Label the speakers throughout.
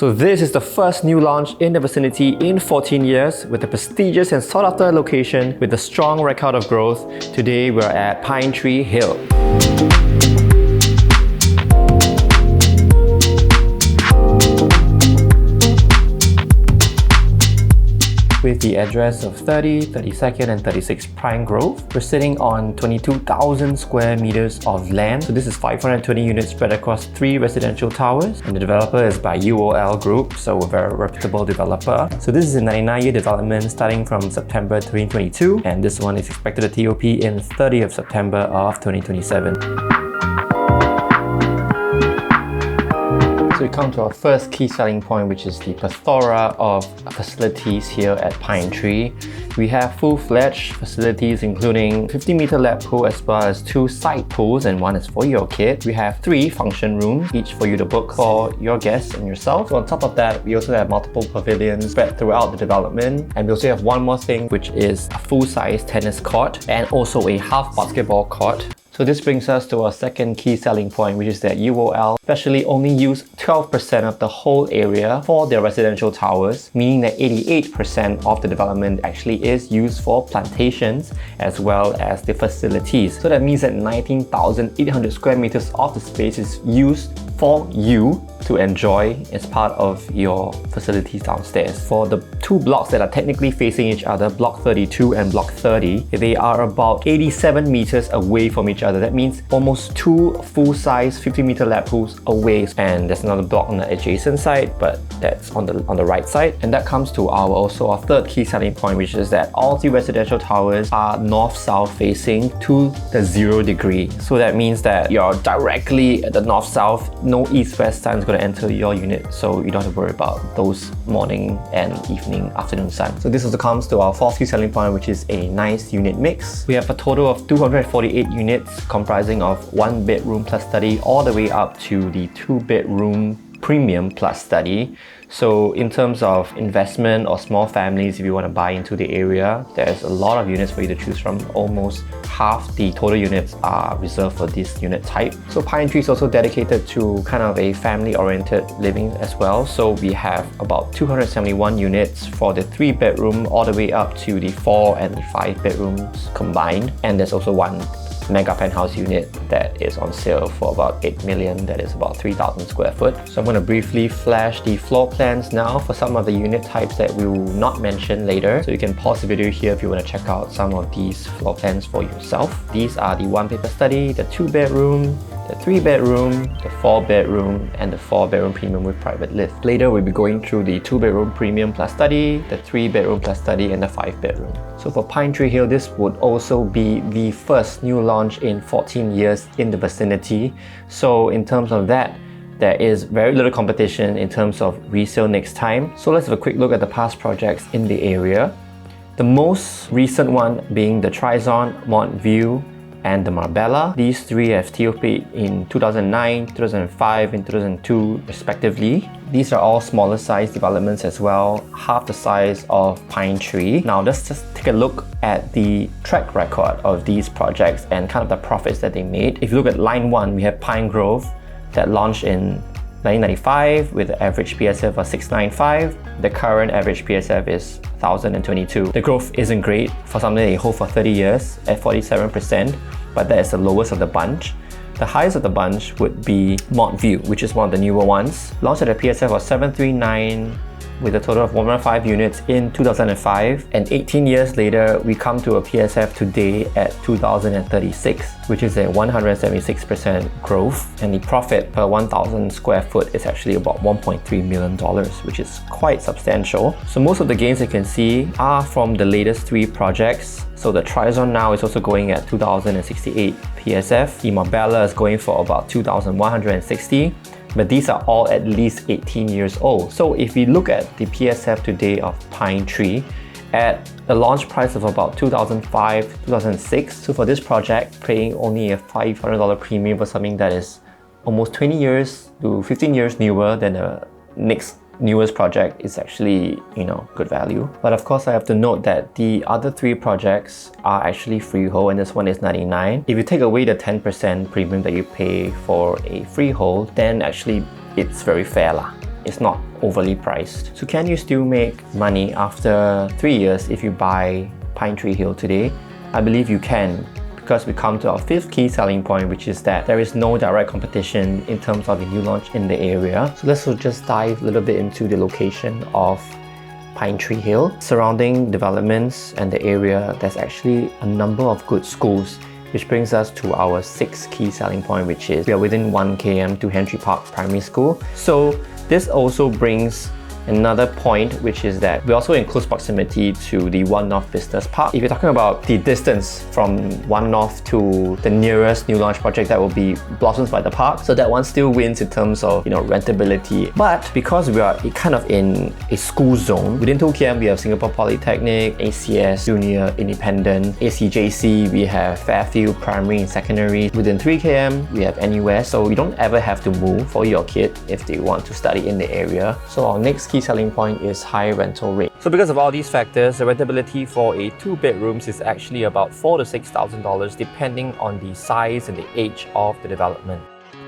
Speaker 1: So this is the first new launch in the vicinity in 14 years with a prestigious and sought after location with a strong record of growth. Today we're at Pinetree Hill. With the address of 30, 32nd and 36 Pinegrove, we're sitting on 22,000 square meters of land. So this is 520 units spread across 3 residential towers, and the developer is by UOL Group, so a very reputable developer. So this is a 99-year development starting from September 2022, and this one is expected to TOP in 30th of September of 2027. So we come to our first key selling point, which is the plethora of facilities here at Pinetree. We have full-fledged facilities including 50-meter lap pool as well as 2 side pools, and one is for your kid. We have 3 function rooms, each for you to book for your guests and yourself. So on top of that, we also have multiple pavilions spread throughout the development. And we also have one more thing, which is a full-size tennis court and also a half basketball court. So this brings us to our second key selling point, which is that UOL especially only use 12% of the whole area for their residential towers, meaning that 88% of the development actually is used for plantations as well as the facilities. So that means that 19,800 square meters of the space is used for you to enjoy as part of your facilities downstairs. For the 2 blocks that are technically facing each other, Block 32 and Block 30, they are about 87 meters away from each other. That means almost 2 full-size 50-meter lap pools away. And there's another block on the adjacent side, but that's on the right side. And that comes to our third key selling point, which is that all 3 residential towers are north-south facing to the 0 degree. So that means that you're directly at the north-south, no east-west sun is going to enter your unit, so you don't have to worry about those morning and evening, afternoon sun. So this also comes to our fourth key selling point, which is a nice unit mix. We have a total of 248 units comprising of 1 bedroom plus study all the way up to the 2 bedroom premium plus study. So in terms of investment or small families, if you want to buy into the area, there's a lot of units for you to choose from. Almost half the total units are reserved for this unit type. So Pinetree is also dedicated to kind of a family-oriented living as well. So we have about 271 units for the 3 bedroom all the way up to the 4 and the 5 bedrooms combined. And there's also 1 mega penthouse unit that is on sale for about 8 million, that is about 3,000 square foot. So I'm going to briefly flash the floor plans now for some of the unit types that we will not mention later. So you can pause the video here if you want to check out some of these floor plans for yourself. These are the 1 paper study, the 2 bedroom, the 3 bedroom, the 4 bedroom, and the 4 bedroom premium with private lift. Later we'll be going through the 2 bedroom premium plus study, the 3 bedroom plus study, and the 5 bedroom. So for Pinetree Hill, this would also be the first new launch in 14 years in the vicinity. So in terms of that, there is very little competition in terms of resale next time. So let's have a quick look at the past projects in the area. The most recent one being the Trizon, Montview, and the Marbella. These 3 have TOP in 2009, 2005, and 2002 respectively. These are all smaller size developments as well, half the size of Pinetree. Now let's just take a look at the track record of these projects and kind of the profits that they made. If you look at line 1, we have Pinegrove that launched in 1995 with the average PSF of 695. The current average PSF is 1,022. The growth isn't great for something they hold for 30 years at 47%, but that is the lowest of the bunch. The highest of the bunch would be Montview, which is one of the newer ones. Launched at a PSF of 739 with a total of 115 units in 2005, and 18 years later we come to a PSF today at 2,036, which is a 176% growth, and the profit per 1,000 square foot is actually about $1.3 million, which is quite substantial. So most of the gains you can see are from the latest 3 projects. So the Trizon now is also going at 2,068 PSF. The Marbella is going for about 2,160. But these are all at least 18 years old. So if we look at the PSF today of Pinetree, at a launch price of about 2005, 2006, so for this project, paying only a $500 premium for something that is almost 20 years to 15 years newer than the next newest project is actually, good value. But of course, I have to note that the other 3 projects are actually freehold, and this one is 99. If you take away the 10% premium that you pay for a freehold, then actually it's very fair lah. It's not overly priced. So can you still make money after 3 years if you buy Pinetree Hill today? I believe you can, because we come to our fifth key selling point, which is that there is no direct competition in terms of the new launch in the area. So let's just dive a little bit into the location of Pinetree Hill. Surrounding developments and the area, there's actually a number of good schools, which brings us to our sixth key selling point, which is we are within 1 km to Henry Park Primary School. So this also brings another point, which is that we're also in close proximity to the One North Business Park. If you're talking about the distance from One North to the nearest new launch project, that will be Blossoms by the Park. So that one still wins in terms of, rentability. But because we are kind of in a school zone, within 2 km we have Singapore Polytechnic, ACS, Junior, Independent, ACJC, we have Fairfield Primary and Secondary. Within 3 km we have NUS, so you don't ever have to move for your kid if they want to study in the area. So our next key selling point is high rental rate. So because of all these factors, the rentability for a 2 bedrooms is actually about $4,000 to $6,000 depending on the size and the age of the development.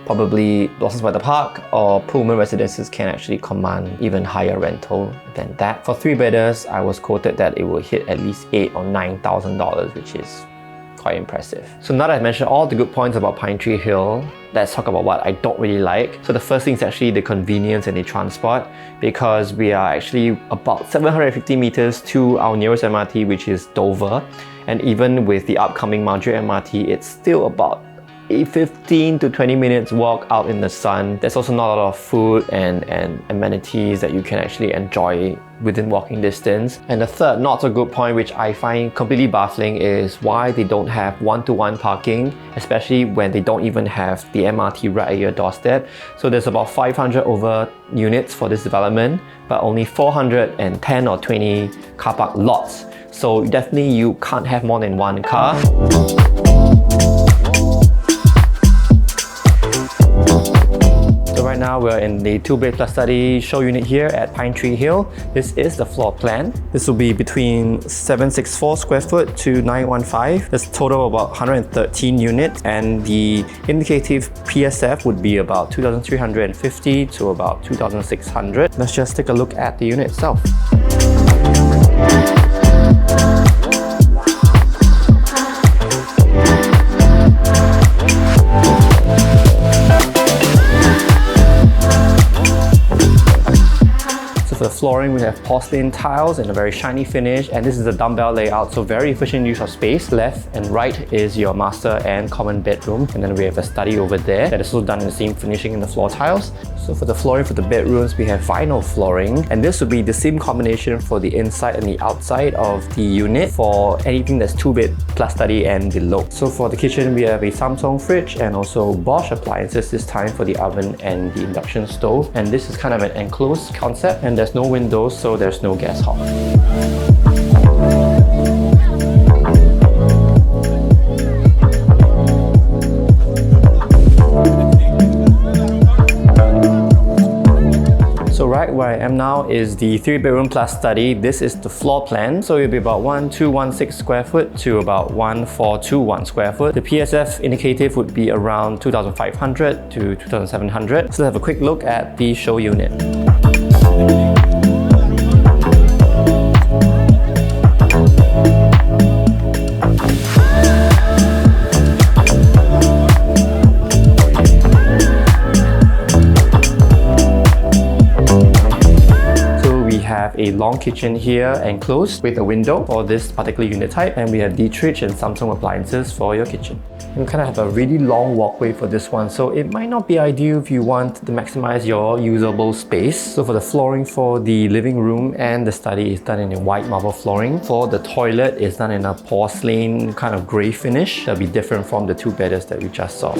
Speaker 1: Probably Blossoms by the Park or Pullman residences can actually command even higher rental than that. For 3-bedders, I was quoted that it will hit at least $8,000 or $9,000, which is quite impressive. So now that I've mentioned all the good points about Pinetree Hill, let's talk about what I don't really like. So the first thing is actually the convenience and the transport, because we are actually about 750 meters to our nearest MRT, which is Dover. And even with the upcoming Madrid MRT, it's still about a 15 to 20 minutes walk out in the sun. There's also not a lot of food and amenities that you can actually enjoy within walking distance. And the third not so good point, which I find completely baffling, is why they don't have one-to-one parking, especially when they don't even have the MRT right at your doorstep. So there's about 500 over units for this development, but only 410 or 20 car park lots. So definitely you can't have more than one car. Right now we're in the 2-bed plus study show unit here at Pinetree Hill. This is the floor plan. This will be between 764 square foot to 915. There's a total of about 113 units, and the indicative PSF would be about 2,350 to about 2,600. Let's just take a look at the unit itself. For the flooring, we have porcelain tiles and a very shiny finish, and this is a dumbbell layout, so very efficient use of space. Left and right is your master and common bedroom, and then we have a study over there that is also done in the same finishing in the floor tiles. So for the flooring for the bedrooms, we have vinyl flooring, and this would be the same combination for the inside and the outside of the unit for anything that's 2-bed plus study and below. So for the kitchen, we have a Samsung fridge and also Bosch appliances, this time for the oven and the induction stove. And this is kind of an enclosed concept, and there's no windows, so there's no gas hob. So right where I am now is the 3-bedroom plus study. This is the floor plan. So it'll be about 1216 square foot to about 1421 square foot. The PSF indicative would be around 2,500 to 2,700. So let's have a quick look at the show unit. A long kitchen here enclosed with a window for this particular unit type, and we have Dietrich and Samsung appliances for your kitchen. You kind of have a really long walkway for this one, so it might not be ideal if you want to maximize your usable space. So for the flooring for the living room and the study is done in a white marble flooring. For the toilet, it's done in a porcelain kind of grey finish. That'll be different from the 2-bedders that we just saw.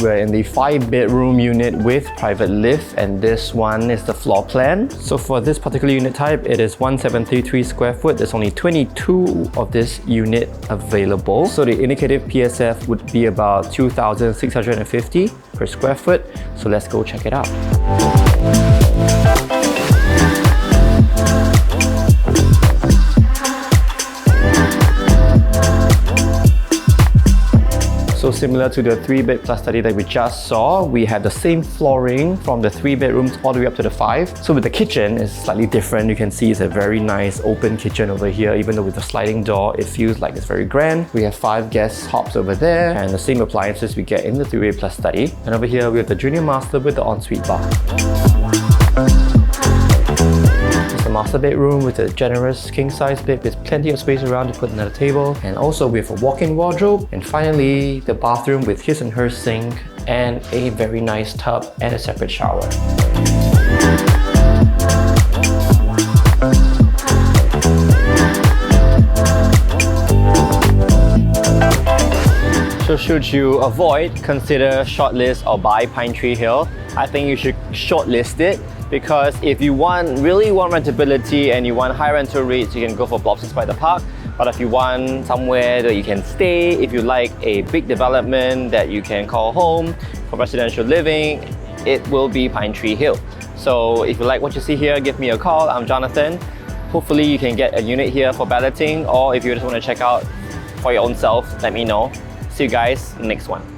Speaker 1: We're in the 5-bedroom unit with private lift, and this one is the floor plan. So for this particular unit type, it is 1733 square foot. There's only 22 of this unit available. So the indicative PSF would be about 2,650 per square foot. So let's go check it out. similar to the 3-bed plus study that we just saw. We have the same flooring from the 3 bedrooms all the way up to the 5. So with the kitchen, it's slightly different. You can see it's a very nice open kitchen over here. Even though with the sliding door, it feels like it's very grand. We have 5 guest hobs over there and the same appliances we get in the 3-bed plus study. And over here, we have the junior master with the ensuite bath. It's a master bedroom with a generous king-size bed with plenty of space around to put another table. And also we have a walk-in wardrobe. And finally, the bathroom with his and her sink and a very nice tub and a separate shower. So should you avoid, consider, shortlist or buy Pinetree Hill, I think you should shortlist it, because if you really want rentability and you want high rental rates, you can go for Blobsons by the Park. But if you want somewhere that you can stay, if you like a big development that you can call home for residential living, it will be Pinetree Hill. So if you like what you see here, give me a call. I'm Jonathan. Hopefully you can get a unit here for balloting, or if you just want to check out for your own self, let me know. See you guys next one.